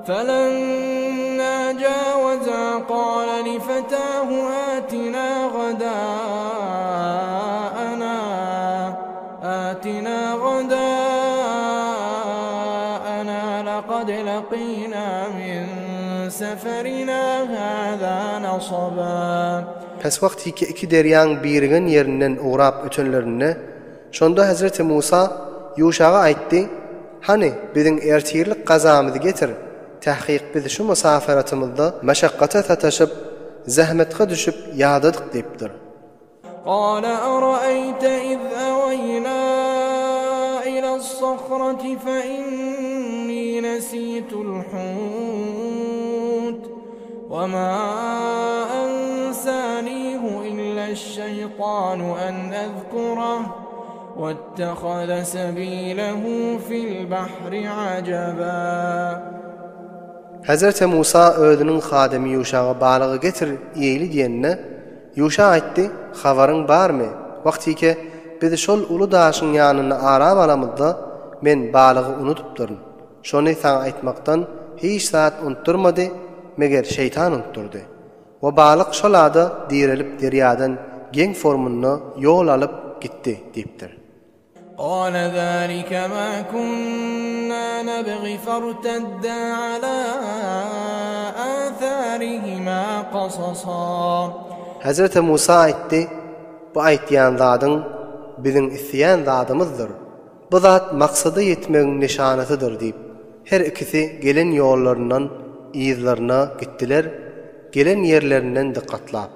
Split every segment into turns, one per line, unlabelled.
فلما جاوزا قال لفتاه آتنا غداءنا لقد لقينا من سفرنا هذا نصبا.
Pes vakti ki iki deryan birigen yerinden uğrap ötönlerine, şonda Hazreti Musa Yuşağa aytdi, hani bizim ertirlik gazamızı getir, tahqiq biz şu musafaratımızda meşakkata tataşıp, zahmetge düşüp yadadık deyipdir.
قال أرأيت إذ أوينا إلى الصخرة فإني نسيت الحوت وما أنسانيه إلا الشيطان أن أذكره واتخذ سبيله في البحر عجبا.
Hazreti Musa ödünün xadimi Yuşağa balığı getir iyili diyenine, Yuşa aytdi, xabarın bar mı? Vakti ki biz şol ulu daşın yanına aram alamızda men balığı unutup durun. Şonu sana aytmaktan hiç saat unutturmadı, meger şeytan unutturdu. O balık şol ada direlip deryadan gen formunu yol alıp gitti deyiptir.
قال ذلك ما كنا نبغي فارتدا على آثارهما قصصا.
Hazreti Musa aytdi, bu aytdiyan zadın bizim isyan zadımızdır. Bu zat maksadı yetmenin nişanatıdır deyip, her ikisi gelen yollarından izlerine gittiler, gelen yerlerinden dikkatlap.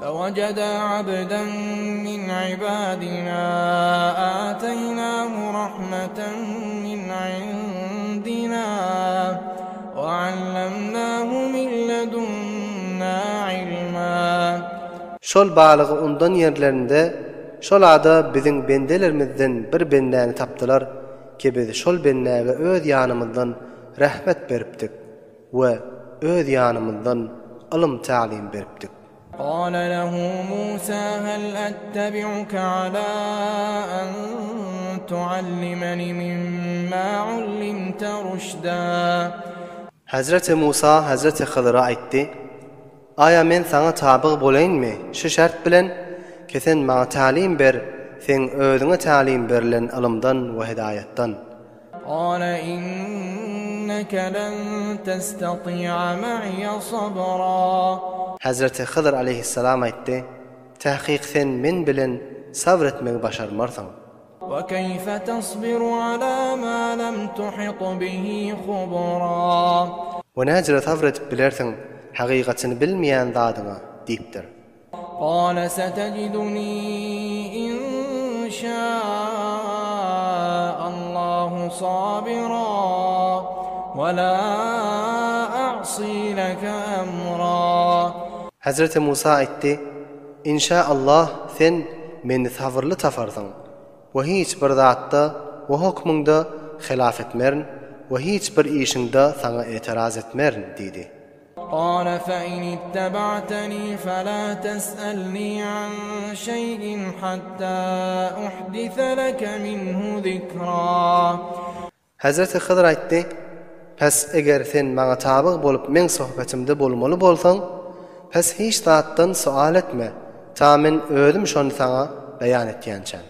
فوجدا عبدا من عبادنا آتيناه رحمة من عندنا وعلمناه من لدنا علما.
Şol balığı ondan yerlerinde, şol ada bizim bendelerimizden bir bendeni taptılar ki biz şol bendege öz yanımızdan rahmet beripdik ve öz yanımızdan ilim ta'lim beripdik.
قال له موسى هل أتبعك على أن تعلمني مما علمت رشدا.
Hazreti Musa Hazreti Hızır'a aytdi, aya men sana tabi bolayın mı? Şu şart bilen ki sen bana talim ber, sen özüne talim berilen ilimdan ve hidayettan.
قال إنك لن تستطيع معي صبرا.
Hazreti Hızır aleyhisselam aytdi, tahqiq sen men bilen sabretmeyi başarmarsan.
وكيف تصبر على ما لم تحط به خبرا.
Ve necre sabretip bilersin haqiqatını bilmeyen zadına deyipdir.
قال ستجدني إن شاء الله صابرا ولا أعصي لك أمرا.
Hazreti Musa aytdi, İnşaallah sen meni sabırlı tafarsın ve hiç bir zatda ve hukmunda hilaf etmerin ve hiç bir işinde sana itiraz etmerin dedi.
قال فإن اتبعتني فلا تسألني عن شيء حتى أحدث لك منه ذكرا.
Hazreti Hızır aytdi, pes eger sen bana tabi bolup men sohbetimde bolmalı bolsan, pes hiç zatdan sual etme, ta men özüm şonu sana beyan etýänçem.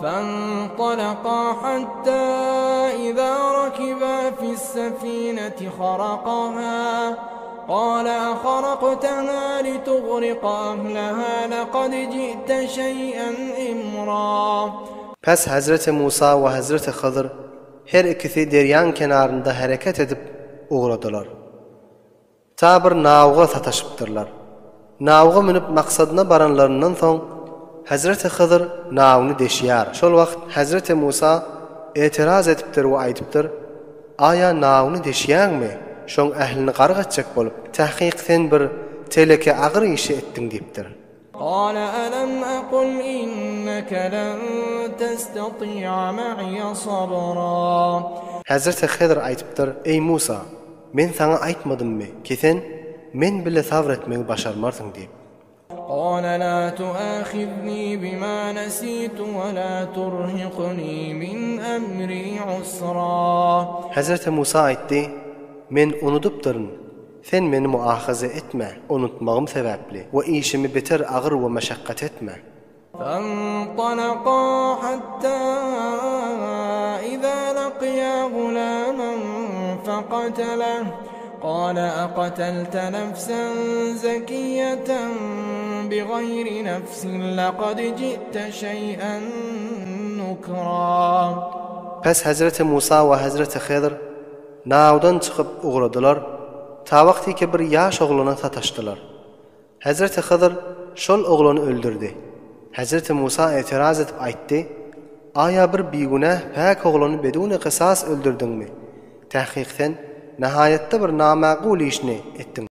فانطلقا حتى إذا ركبا في السفينة خرقها قال أخرقتها لتغرق أهلها لقد جئت شيئا إمرا. Pes Hazreti Musa ve Hazreti Hızır her ikisi deryan kenarında hareket edip uğradılar. Ta bir navga sataşıptırlar. Navga minip maksadına baranlarından son Hazreti Hızır navını deşiyar. Şol vaqt Hazreti Musa etiraz etipdir ve aytipdir, aya navını deşiyanmi? Şoň ählini gargatjak bolup, tahqiq sen bir teleke agyr işi etdiň diýipdir. قال ألم أقل إنك لن تستطيع معي صبرا.
Hazreti Hızır aytipdir, ey Musa, men sana aytmadymmy ki sen men bile sabretmeyi başarmarsyň diýip.
قال لا تؤاخذني بما نسيت ولا ترهقني من أمري عسرا.
Hazreti Musa aytdi, men unudypdyryn. Sen meni muahaza etme, unutmağım sebäpli we işimi beter agyr we meşakkat etme.
فانطلقا حتى إذا لقيا غلاما فقتله قال أقتلت نفسا زكية بغير نفس لقد جئت شيئا نكرا.
Pes Hazreti Musa we Hazreti Khidir nawdan çykyp ugradylar. Ta wagtiki bir ýaş ogluny sataşdylar. Hazreti Khidir şol ogluny öldürdi. Hazreti Musa etiraz edip aýtdy: "Aya bir bigünäh päk ogluny beduni qisas öldürdüňmi? Tahqiqten nihayetde bir namaqul işni etdiň."